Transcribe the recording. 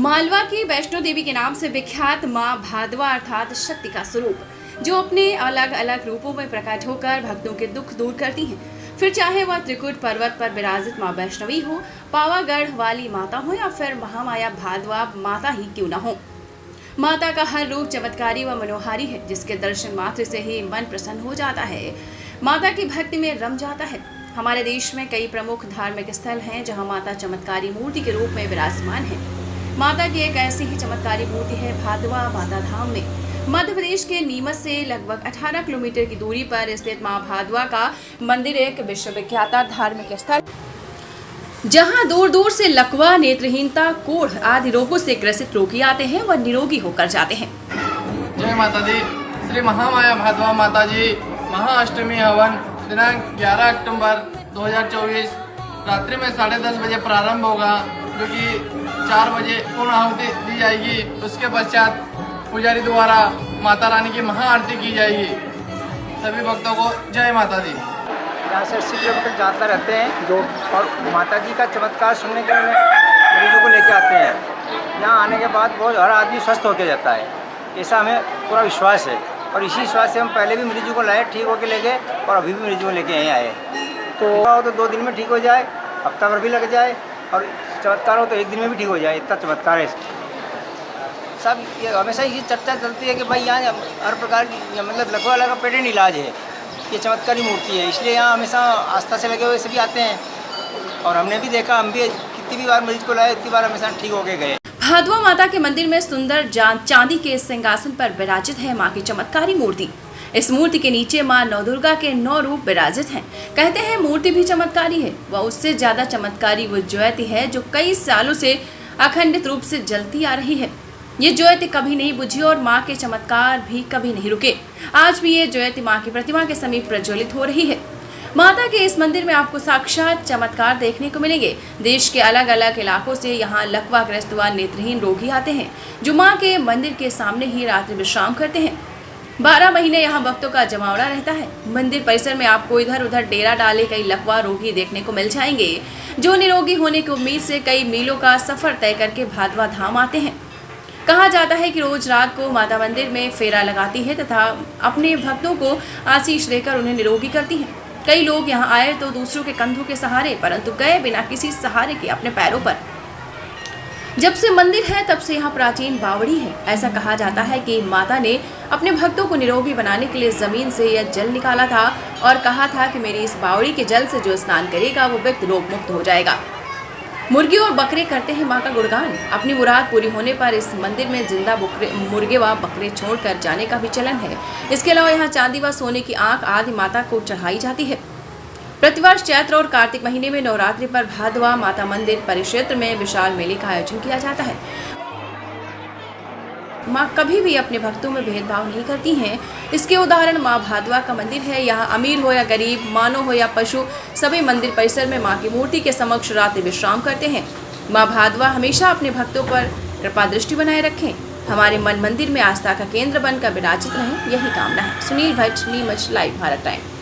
मालवा की वैष्णो देवी के नाम से विख्यात मां भादवा अर्थात शक्ति का स्वरूप, जो अपने अलग अलग रूपों में प्रकट होकर भक्तों के दुख दूर करती हैं। फिर चाहे वह त्रिकुट पर्वत पर विराजित मां वैष्णवी हो, पावागढ़ वाली माता हो या फिर महामाया भादवा माता ही क्यों न हो, माता का हर रूप चमत्कारी व मनोहारी है, जिसके दर्शन मात्र से ही मन प्रसन्न हो जाता है, माता की भक्ति में रम जाता है। हमारे देश में कई प्रमुख धार्मिक स्थल हैं जहां माता चमत्कारी मूर्ति के रूप में विराजमान है। माता की एक ऐसी ही चमत्कारी मूर्ति है भादवा माता धाम में। मध्य प्रदेश के नीमच से लगभग 18 किलोमीटर की दूरी पर स्थित मां भादवा का मंदिर एक विश्वविख्यात धार्मिक स्थल, जहां दूर दूर से लकवा, नेत्रहीनता, कोढ़ आदि रोगों से ग्रसित रोगी आते हैं व निरोगी होकर जाते हैं। जय माता दी। श्री महामाया भादवा माता जी महाअष्टमी हवन दिनांक 11 अक्टूबर 2024 रात्रि में 10:30 बजे प्रारंभ होगा, जो कि 4 बजे पूर्ण आहुति दी जाएगी। उसके पश्चात पुजारी द्वारा माता रानी की महाआरती की जाएगी। सभी भक्तों को जय माता दी। यहाँ से 80 किलोमीटर जाता रहते हैं जो, और माता जी का चमत्कार सुनने के लिए मरीजों को लेके आते हैं। यहाँ आने के बाद बहुत हर आदमी स्वस्थ होकर जाता है, ऐसा हमें पूरा विश्वास है। और इसी विश्वास से हम पहले भी मरीजों को लाए, ठीक होकर ले गए, और अभी भी मरीजों को लेके यहीं आए। तो 2 दिन में ठीक हो जाए, हफ्ता भर भी लग जाए, और चमत्कार हो तो 1 दिन में भी ठीक हो जाए, इतना चमत्कार है। सब ये हमेशा ये चर्चा चलती है कि भाई यहाँ हर प्रकार की मतलब लगभग अलग पेटेंट इलाज है, ये चमत्कारी मूर्ति है, इसलिए यहाँ हमेशा आस्था से लगे हुए सभी आते हैं। और हमने भी देखा, हम भी कितनी भी बार मरीज को लाए, इतनी बार हमेशा ठीक होके गए। भादवा माता के मंदिर में सुंदर चांदी के सिंहासन पर विराजित है मां की चमत्कारी मूर्ति। इस मूर्ति के नीचे मां नवदुर्गा के 9 रूप विराजित हैं। कहते हैं मूर्ति भी चमत्कारी है, वह उससे ज्यादा चमत्कारी वो ज्योति है जो कई सालों से अखंडित रूप से जलती आ रही है। ये ज्योति कभी नहीं बुझी और मां के चमत्कार भी कभी नहीं रुके। आज भी ये ज्योति मां की प्रतिमा के समीप प्रज्वलित हो रही है। माता के इस मंदिर में आपको साक्षात चमत्कार देखने को मिलेंगे। देश के अलग अलग इलाकों से यहाँ लकवाग्रस्त व नेत्रहीन रोगी आते हैं, जो मां के मंदिर के सामने ही रात्रि विश्राम करते हैं। 12 महीने यहाँ भक्तों का जमावड़ा रहता है। मंदिर परिसर में आपको इधर उधर डेरा डाले कई लकवा रोगी देखने को मिल जाएंगे, जो निरोगी होने की उम्मीद से कई मीलों का सफर तय करके भादवा धाम आते हैं। कहा जाता है कि रोज रात को माता मंदिर में फेरा लगाती है तथा अपने भक्तों को आशीष देकर उन्हें निरोगी करती है। कई लोग यहाँ आए तो दूसरों के कंधों के सहारे, परंतु गए बिना किसी सहारे के अपने पैरों पर। जब से मंदिर है तब से यहाँ प्राचीन बावड़ी है। ऐसा कहा जाता है कि माता ने अपने भक्तों को निरोगी बनाने के लिए जमीन से यह जल निकाला था और कहा था कि मेरी इस बावड़ी के जल से जो स्नान करेगा वो व्यक्ति रोग मुक्त हो जाएगा। मुर्गे और बकरे करते हैं मां का गुणगान। अपनी मुराद पूरी होने पर इस मंदिर में जिंदा मुर्गे व बकरे छोड़कर जाने का भी चलन है। इसके अलावा यहाँ चांदी व सोने की आंख आदि माता को चढ़ाई जाती है। प्रतिवर्ष चैत्र और कार्तिक महीने में नवरात्रि पर भादवा माता मंदिर परिक्षेत्र में विशाल मेले का आयोजन किया जाता है। माँ कभी भी अपने भक्तों में भेदभाव नहीं करती हैं। इसके उदाहरण माँ भादवा का मंदिर है। यहाँ अमीर हो या गरीब, मानव हो या पशु, सभी मंदिर परिसर में माँ की मूर्ति के समक्ष रात्रि विश्राम करते हैं। माँ भादवा हमेशा अपने भक्तों पर कृपा दृष्टि बनाए रखें, हमारे मन मंदिर में आस्था का केंद्र बनकर विराजित रहें, यही कामना है। Sunil Bhatt, Neemuch, live Bharat time.